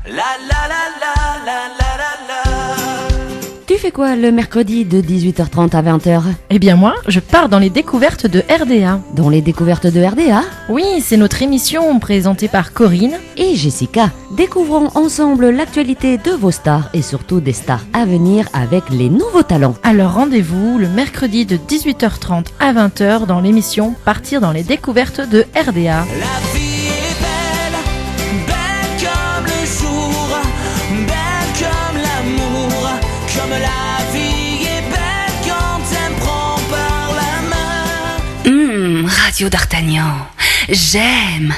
La la la la la la la la. Tu fais quoi le mercredi de 18h30 à 20h? Eh bien moi, je pars dans les découvertes de RDA. Dans les découvertes de RDA? Oui, c'est notre émission présentée par Corinne Et Jessica. Découvrons ensemble l'actualité de vos stars et surtout des stars à venir avec les nouveaux talents. Alors rendez-vous le mercredi de 18h30 à 20h dans l'émission Partir dans les découvertes de RDA. La vie est belle, belle comme le jour, belle comme l'amour, comme la vie est belle quand elle me prend par la main. Radio d'Artagnan, j'aime.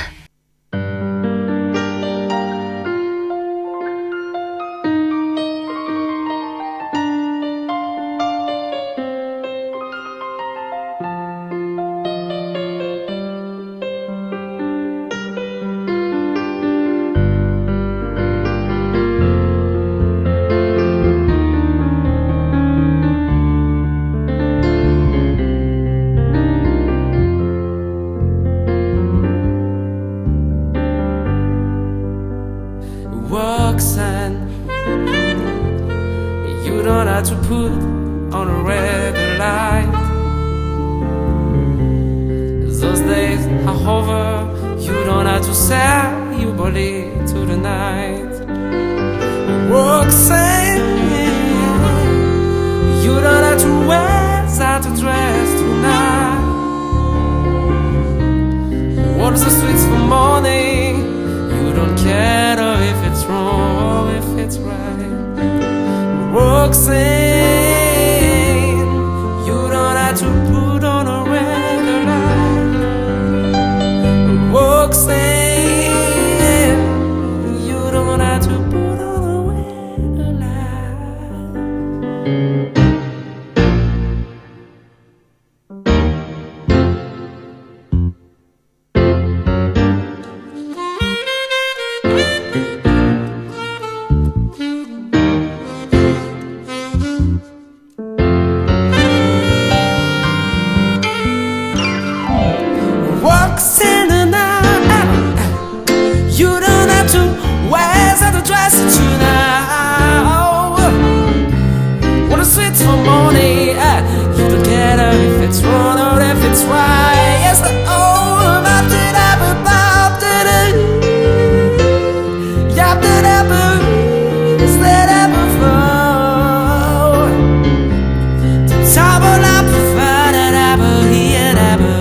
Roxanne, you don't have to put on a red light. Those days are over, you don't have to sell your body to the night. Roxanne, you don't have to wear that dress tonight. What's the sweets for morning? You don't care if it's wrong or if it's right. Roxanne, you don't have to put on a red light. Roxanne, you don't have to put on a red light. Roxanne and you don't have to wear that dress tonight. What a sweet for morning. You don't care if it's wrong or if it's right. Yes, oh, about it, about it. Yeah, that ever is that ever fall. The table up, find it ever here, ever.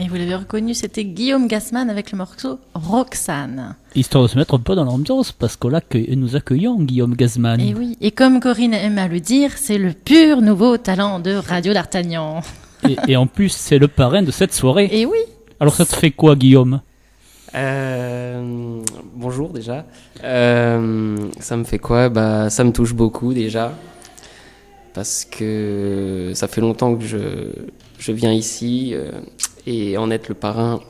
et vous l'avez reconnu, c'était Guillaume Gassman avec le morceau Roxane. Histoire de se mettre un peu dans l'ambiance, parce que là, nous accueillons Guillaume Gazman. Et oui, et comme Corinne aime à le dire, c'est le pur nouveau talent de Radio d'Artagnan. Et en plus, c'est le parrain de cette soirée. Et oui. Alors ça te fait quoi, Guillaume ? Bonjour déjà. Ça me fait quoi ? Bah, ça me touche beaucoup déjà. Parce que ça fait longtemps que je viens ici et en être le parrain,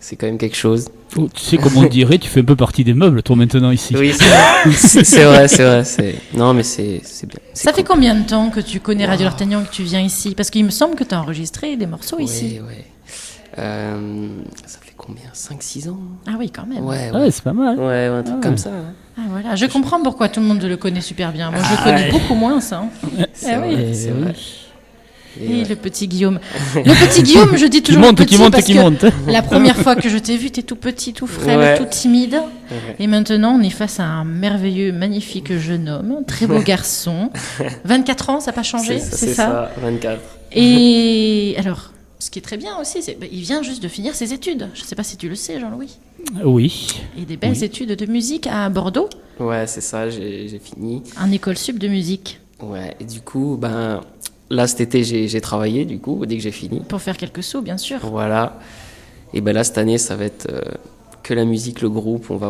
C'est quand même quelque chose. Oh, tu sais comment on dirait, tu fais un peu partie des meubles, toi, maintenant, ici. Oui, c'est vrai. C'est vrai. Non, mais c'est bien. C'est Ça fait cool. combien de temps que tu connais Radio D'Artagnan, que tu viens ici? Parce qu'il me semble que tu as enregistré des morceaux ici. Ouais. Ça fait combien? 5-6 ans? Ah oui, quand même. Ouais. Ouais, c'est pas mal. Ouais, un truc Ah. comme ça. Hein. Ah, voilà. Je comprends pourquoi tout le monde le connaît super bien. Moi, je le connais beaucoup moins, ça. Hein. C'est oui. vrai, c'est vrai. Et le petit Guillaume. Le petit Guillaume, je dis Qui toujours monte, petit qui monte, parce qui que monte. la première fois que je t'ai vu, t'es tout petit, tout frêle, Ouais. tout timide. Ouais. Et maintenant, on est face à un merveilleux, magnifique jeune homme, un très beau garçon. 24 ans, ça n'a pas changé, c'est ça 24. Et alors, ce qui est très bien aussi, c'est qu'il vient juste de finir ses études. Je ne sais pas si tu le sais, Jean-Louis. Oui. Et des belles Oui. études de musique à Bordeaux, Ouais, c'est ça, j'ai fini. en école sup de musique, Ouais, et du coup, là, cet été, j'ai travaillé, du coup, dès que j'ai fini. pour faire quelques sous, bien sûr. Voilà. Et là, cette année, ça va être que la musique, le groupe. On va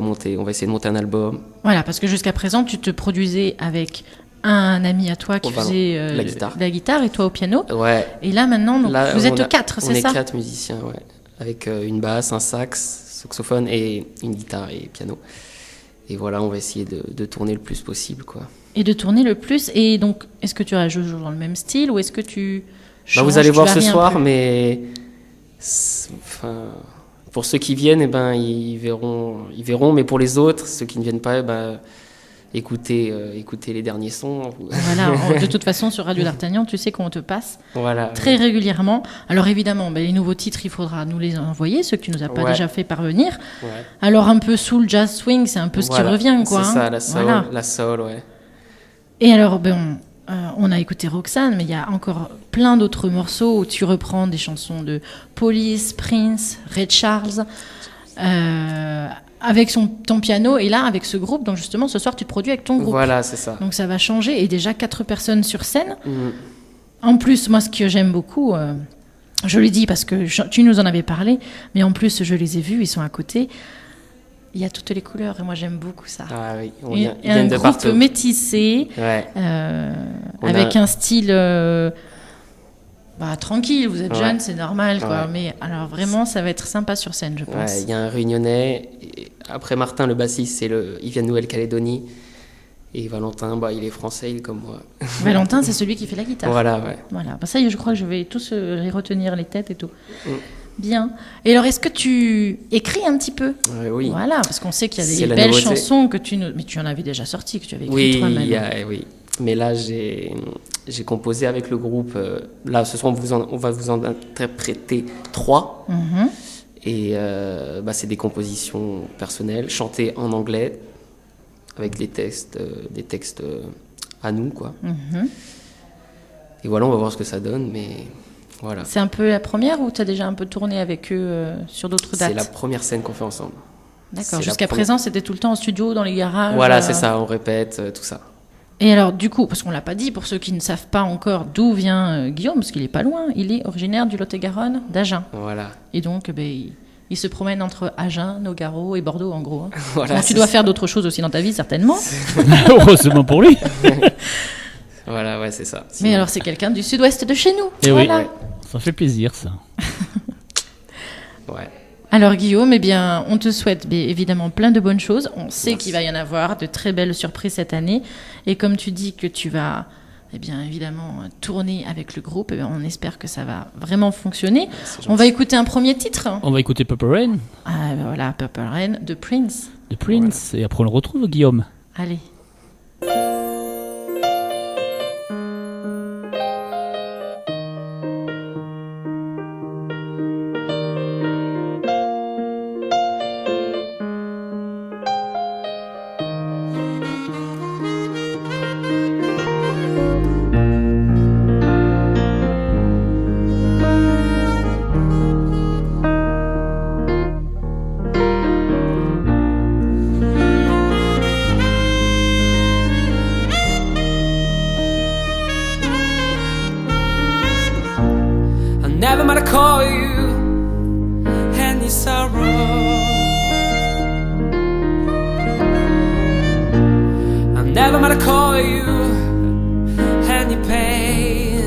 essayer de monter un album. Voilà, parce que jusqu'à présent, tu te produisais avec un ami à toi qui Au ballon, faisait la guitare. de la guitare et toi au piano. Ouais. Et là, maintenant, donc, Là, vous on êtes 4, On c'est est ça 4 musiciens, ouais. Avec une basse, un saxophone et une guitare et piano. Et voilà, on va essayer de tourner le plus possible, quoi. Et de tourner le plus. Et donc, est-ce que tu joues toujours dans le même style ou est-ce que tu changes, Vous allez tu voir ce varies un soir, peu mais pour ceux qui viennent, ils verront. Mais pour les autres, ceux qui ne viennent pas, écoutez les derniers sons. Voilà, de toute façon, sur Radio D'Artagnan, tu sais qu'on te passe Voilà. très régulièrement. Alors évidemment, les nouveaux titres, il faudra nous les envoyer, ceux que tu nous as pas Ouais. déjà fait parvenir. Ouais. Alors un peu soul, jazz, swing, c'est un peu ce qui Voilà. revient, quoi. C'est hein. ça, la soul, Voilà. la soul, ouais. Et alors, on a écouté Roxane, mais il y a encore plein d'autres morceaux où tu reprends des chansons de Police, Prince, Ray Charles, avec ton piano, et là, avec ce groupe. Donc justement, ce soir, tu te produis avec ton groupe. Voilà, c'est ça. Donc ça va changer, et déjà 4 personnes sur scène. Mm. En plus, moi, ce que j'aime beaucoup, je l'ai dit parce que tu nous en avais parlé, mais en plus, je les ai vus, ils sont à côté. Il y a toutes les couleurs, et moi, j'aime beaucoup ça. Ah oui, Et ils un viennent de groupe partout. métissé, Ouais. On avec a- un style tranquille. Vous êtes Ouais. jeune, c'est normal, quoi. Ouais. Mais alors vraiment, ça va être sympa sur scène, je pense. Ouais, il y a un Réunionnais. Et après Martin, le bassiste, il vient de Nouvelle-Calédonie. Et Valentin, il est français, il est comme moi. Valentin, c'est celui qui fait la guitare. Voilà, ouais. Voilà. Ça y est, je crois que je vais tous les retenir les têtes et tout. Mm. Bien. Et alors, est-ce que tu écris un petit peu? Oui. Voilà, parce qu'on sait qu'il y a C'est des la belles nouveauté. chansons que mais tu en avais déjà sorti, que tu avais écrit Oui, toi-même. oui. Mais là, j'ai composé avec le groupe. Là, ce soir, on va vous en interpréter 3. Mhm. Et c'est des compositions personnelles, chantées en anglais, avec des textes à nous, quoi. Mhm. Et voilà, on va voir ce que ça donne, mais voilà. C'est un peu la première ou tu as déjà un peu tourné avec eux sur d'autres dates? C'est la première scène qu'on fait ensemble. D'accord. c'est la Jusqu'à première. présent, c'était tout le temps en studio, dans les garages. Voilà, c'est ça, on répète, tout ça. Et alors, du coup, parce qu'on l'a pas dit, pour ceux qui ne savent pas encore d'où vient Guillaume, parce qu'il est pas loin, il est originaire du Lot-et-Garonne, d'Agen. Voilà. Et donc, il se promène entre Agen, Nogaro et Bordeaux, en gros. hein. Voilà, Donc, tu c'est dois ça. faire d'autres choses aussi dans ta vie, certainement. Heureusement pour lui. Voilà, ouais, c'est ça. Mais Sinon- alors, c'est quelqu'un du sud-ouest de chez nous. Eh oui. Voilà. Ouais. Ça fait plaisir, ça. Ouais. Alors, Guillaume, on te souhaite évidemment plein de bonnes choses. On sait qu'il va y en avoir de très belles surprises cette année. Et comme tu dis que tu vas, évidemment, tourner avec le groupe, on espère que ça va vraiment fonctionner. C'est On va gentil. écouter un premier titre. On va écouter Purple Rain Voilà, Purple Rain de Prince. de Prince et après on le retrouve, Guillaume. Allez. I never might call you any sorrow. I never might call you any pain.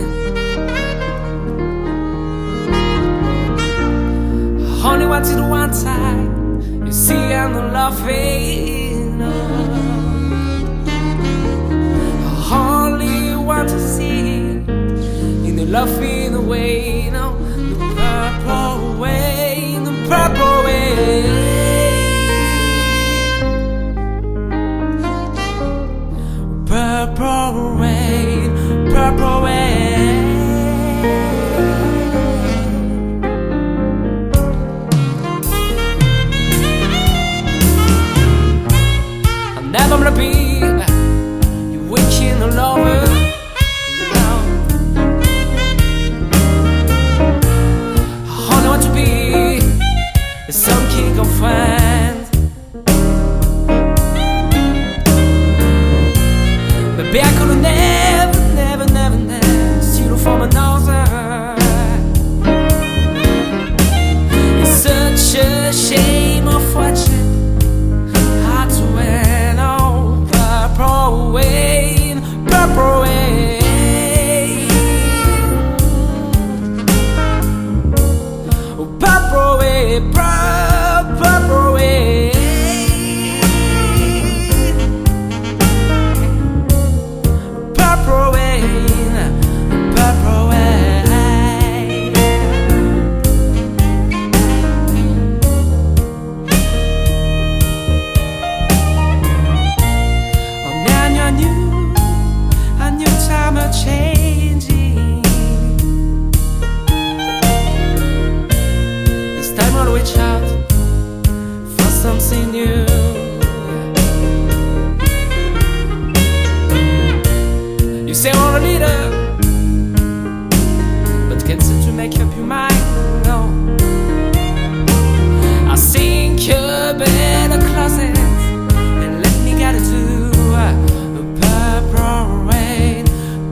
I only wanted once laughing away, no, the purple rain, the purple rain. Purple rain, purple rain. I'm never gonna be your waking lover. No. I only want to be some king of friends. Baby, I could never, never, never, never steal from another. It's such a shame of watching hard to win. Oh, purple rain, purple rain. Oh, purple rain, purple rain. Purple rain, purple rain. Oh, now a new time of changing. It's time to reach out for something new. You say you're a leader, but can't seem to make up your mind. No, I think you're better closet and let me get it to purple rain,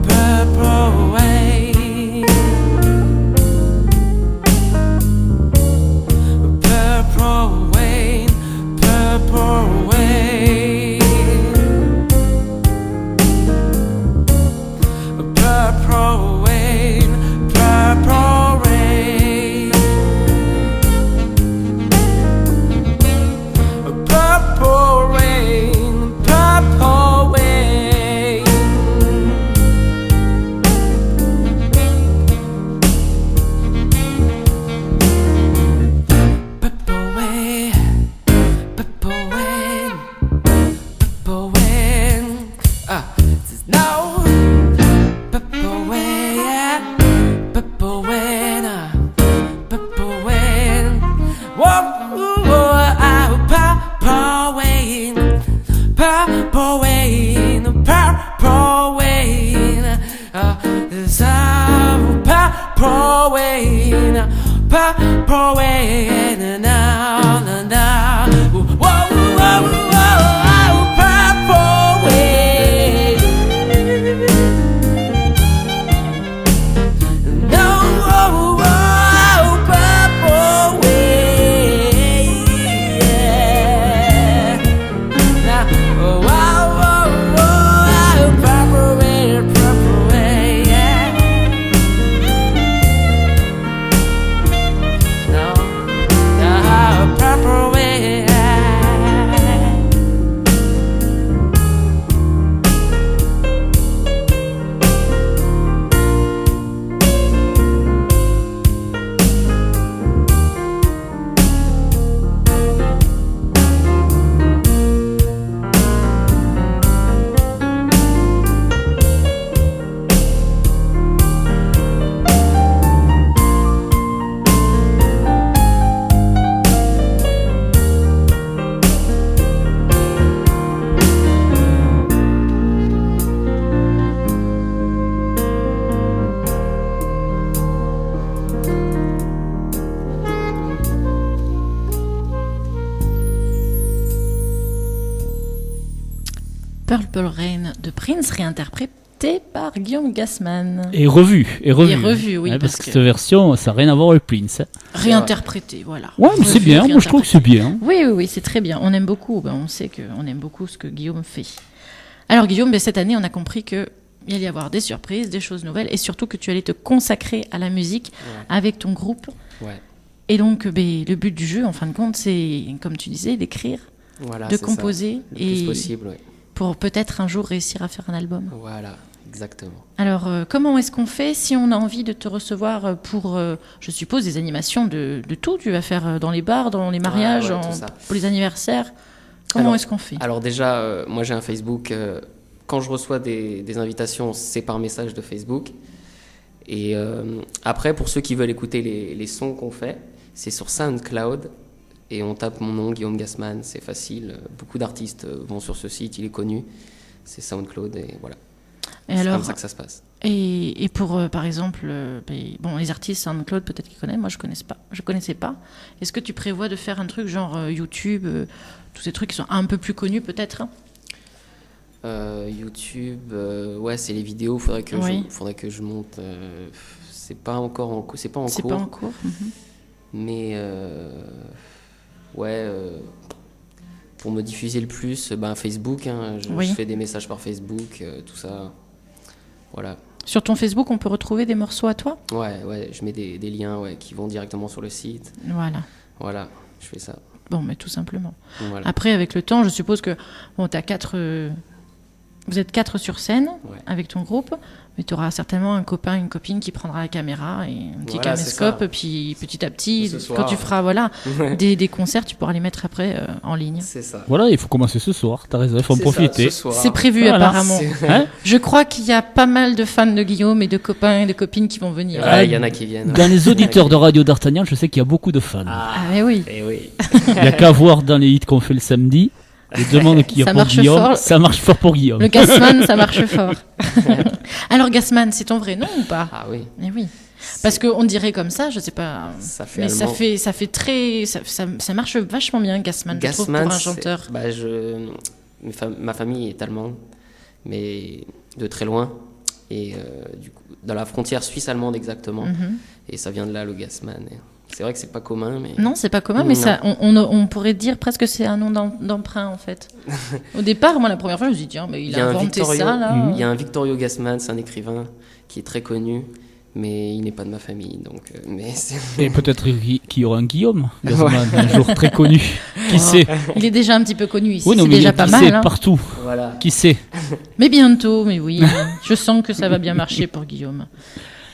purple rain, purple rain, purple rain. Purple rain, purple rain. Purple rain, purple rain. Purple rain, purple rain, purple rain. No. Purple rain, purple rain, purple rain. Whoa, purple rain, purple rain, purple rain. There's a purple rain, purple rain. Now, now, now. Whoa, whoa, whoa, purple rain. Purple Rain de Prince, réinterprété par Guillaume Gassman. Et revu. Et revu, oui. Parce que cette version, ça n'a rien à voir avec Prince. Réinterprété, voilà. Ouais, mais c'est bien, moi je trouve que c'est bien. Oui, c'est très bien. On aime beaucoup, on sait qu'on aime beaucoup ce que Guillaume fait. Alors Guillaume, cette année, on a compris qu'il allait y avoir des surprises, des choses nouvelles, et surtout que tu allais te consacrer à la musique avec ton groupe. Ouais. Et donc, le but du jeu, en fin de compte, c'est, comme tu disais, d'écrire, de composer, le plus possible, pour peut-être un jour réussir à faire un album. Voilà. Exactement. Alors, comment est-ce qu'on fait si on a envie de te recevoir pour, je suppose, des animations de tout? Tu vas faire dans les bars, dans les mariages, Ouais, tout ça. pour les anniversaires. Comment Alors- est-ce qu'on fait? Alors déjà, moi j'ai un Facebook. Quand je reçois des invitations, c'est par message de Facebook. Et après, pour ceux qui veulent écouter les sons qu'on fait, c'est sur SoundCloud. Et on tape mon nom, Guillaume Gassman, c'est facile. Beaucoup d'artistes vont sur ce site, il est connu. C'est SoundCloud et voilà. Et C'est alors, comme ça que ça se passe. et pour, par exemple, bon, les artistes SoundCloud, peut-être qu'ils connaissent, moi je connaissais pas. Est-ce que tu prévois de faire un truc genre YouTube, tous ces trucs qui sont un peu plus connus peut-être? YouTube, ouais, c'est les vidéos. Faudrait que je monte. C'est pas encore en cours. C'est pas en C'est cours. pas en cours. Mais ouais, pour me diffuser le plus, Facebook. Hein, Oui. je fais des messages par Facebook, tout ça. Voilà. Sur ton Facebook, on peut retrouver des morceaux à toi? Ouais, je mets des liens qui vont directement sur le site. Voilà. Voilà, je fais ça. Bon, mais tout simplement. Voilà. Après, avec le temps, je suppose que bon, vous êtes 4 sur scène Ouais. avec ton groupe, mais tu auras certainement un copain, une copine qui prendra la caméra et un petit Voilà, c'est caméscope, ça. puis petit à petit, Ce quand soir. tu feras des concerts, tu pourras les mettre après en ligne. C'est ça. Voilà, il faut commencer ce soir. T'as raison, il faut en C'est ça, profiter. ce soir. C'est prévu Voilà. apparemment. C'est- Hein Je crois qu'il y a pas mal de fans de Guillaume et de copains et de copines qui vont venir. Ouais, il y en a qui viennent. Dans les auditeurs de Radio d'Artagnan, je sais qu'il y a beaucoup de fans. Ah mais oui. Et oui. Il n'y a qu'à voir dans les hits qu'on fait le samedi. Les demandes qu'il y a Ça pour marche Guillaume, fort. ça marche fort pour Guillaume. Le Gassman, ça marche fort. Alors Gassman, c'est ton vrai nom ou pas? Ah oui. Eh oui. Parce qu'on dirait comme ça, je sais pas. Ça fait Mais allemand. ça fait très. Ça marche vachement bien, Gassman, je trouve, Gassman, pour un c'est- chanteur. ma famille est allemande, mais de très loin. Et du coup, dans la frontière suisse-allemande exactement. Mhm. Et ça vient de là, le Gassman. Et c'est vrai que c'est pas commun, mais. Non, c'est pas commun, mais Non. ça, on pourrait dire presque que c'est un nom d'emprunt, en fait. Au départ, moi, la première fois, je me suis dit, tiens, mais il a inventé ça, là. Il y a un Victorio Gassman, c'est un écrivain qui est très connu, mais il n'est pas de ma famille. Donc, mais c'est- Et peut-être qu'il y aura un Guillaume, Gassman, un jour très connu. Qui sait Il est déjà un petit peu connu ici, Oui, non, c'est mais déjà qui pas sait mal. Hein. partout. voilà. Qui sait Mais bientôt, mais oui, je sens que ça va bien marcher pour Guillaume.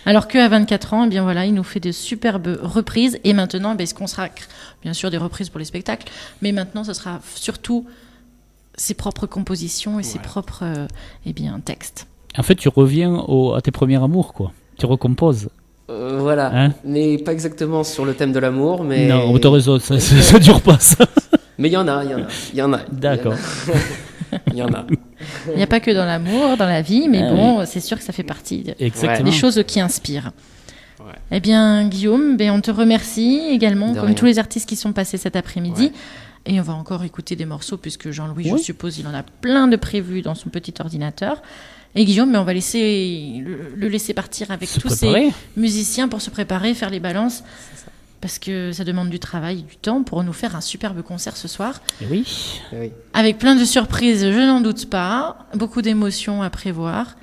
Alors qu'à 24 ans, eh bien voilà, il nous fait de superbes reprises. Et maintenant, il se consacre, bien sûr, des reprises pour les spectacles. Mais maintenant, ce sera surtout ses propres compositions et ses propres textes. En fait, tu reviens à tes premiers amours, quoi. Tu recomposes. Voilà. Hein Mais pas exactement sur le thème de l'amour, mais. Non, t'as raison, ça dure pas, ça. Mais il y en a. D'accord. Il y en a. Il n'y a pas que dans l'amour, dans la vie, mais Ah bon, c'est sûr que ça fait partie Exactement. des choses qui inspirent. Ouais. Eh bien, Guillaume, on te remercie également, De comme rien. tous les artistes qui sont passés cet après-midi. Ouais. Et on va encore écouter des morceaux, puisque Jean-Louis, Oui. je suppose, il en a plein de prévus dans son petit ordinateur. Et Guillaume, on va le laisser partir avec Se tous préparer. ces musiciens pour se préparer, faire les balances. Parce que ça demande du travail, du temps pour nous faire un superbe concert ce soir. Eh oui. Oui. Avec plein de surprises, je n'en doute pas. Beaucoup d'émotions à prévoir.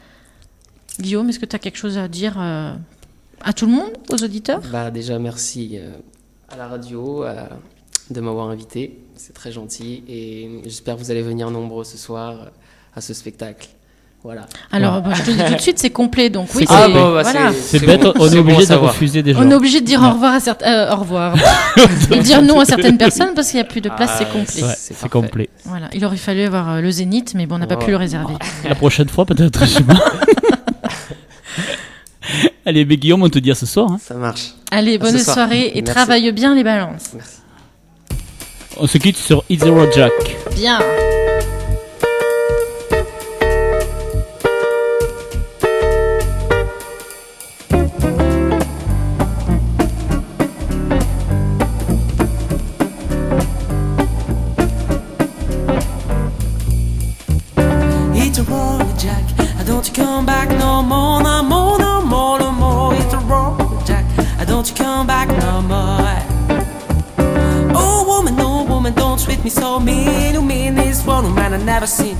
Guillaume, est-ce que tu as quelque chose à dire à tout le monde, aux auditeurs? Déjà, merci à la radio de m'avoir invité. C'est très gentil. Et j'espère que vous allez venir nombreux ce soir à ce spectacle. Voilà. Alors, je te dis tout de suite, c'est complet, donc oui, Ah, c'est bon, voilà. C'est C'est bête, bon, on c'est est bon à obligé de savoir. refuser des gens. On est obligé de dire au revoir à certaines, au revoir, et dire non à certaines personnes parce qu'il n'y a plus de place, c'est complet. Ouais, C'est c'est parfait. complet. Voilà, il aurait fallu avoir le Zénith, mais bon, on n'a pas pu le réserver. La prochaine fois, peut-être, je sais pas. Allez, mais Guillaume, on te dit à ce soir. Hein. Ça marche. Allez, bonne ce soir. soirée et Merci. travaille bien les balances. Merci. On se quitte sur It's the Road Jack. Bien. It's a roller jack. Don't you come back no more, no more, no more, no more. It's a roller jack. Don't you come back no more. Oh woman, don't treat me so mean. You mean this one man I never seen.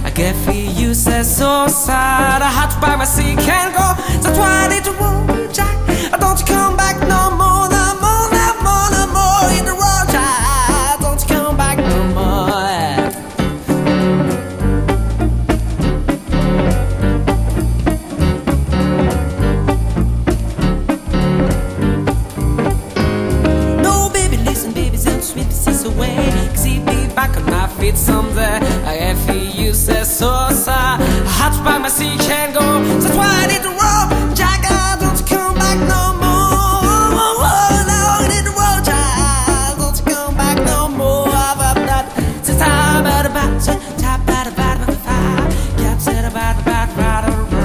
I get for you, said so sad. I had to buy my seat, can't go. That's why it's a roller jack. Don't you come back no more, no more, no more, no more. It's a roller jack. Don't you come back no more. can't go home. That's why I need to roll. Child, don't you come back no more. Now I need to roll, child, don't you come back no more. I've up that. Since I'm at about to top at about the fire. Caps at about right over.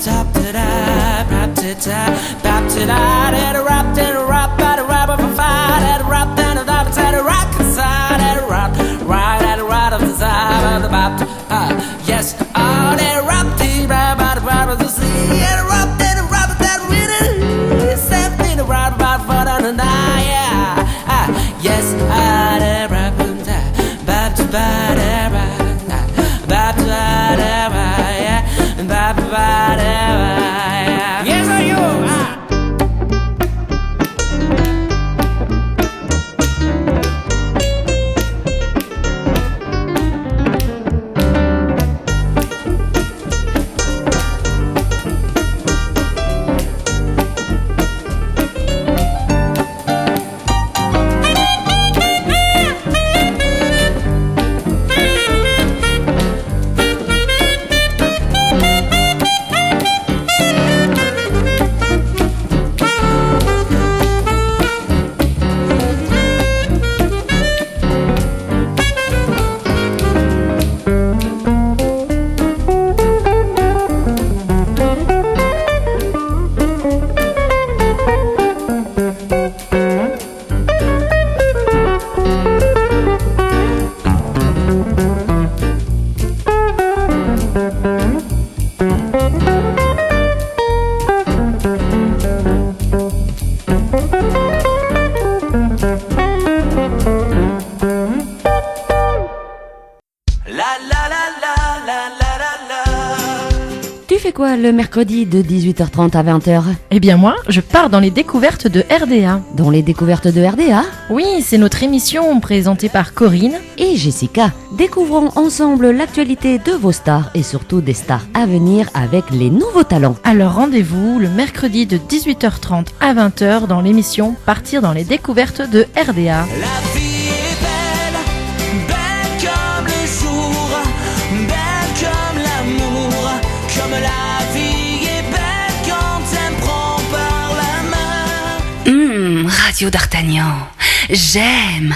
Top to that, rap to that, bap to that, and a rap, and a rap, and a rap of a fight, and a rap, and a rap, and a rock inside, and a rap, right, and a right of the side of the bap. Yes, oh, and a rap, the rap, and a rap of the sea, and a rap, that really, something to rap about for the night, yeah. Yes, and a rap, bap to bap, bap to bap, yeah, and bap to bap, yeah. Yes, are you? Tu fais quoi le mercredi de 18h30 à 20h? Eh bien moi, je pars dans les découvertes de RDA. Dans les découvertes de RDA Oui, c'est notre émission présentée par Corinne et Jessica. Découvrons ensemble l'actualité de vos stars et surtout des stars à venir avec les nouveaux talents. Alors rendez-vous le mercredi de 18h30 à 20h dans l'émission Partir dans les découvertes de RDA. La vie est belle, belle comme le jour, belle comme l'amour, comme la vie est belle quand elle me prend par la main. Radio d'Artagnan, j'aime.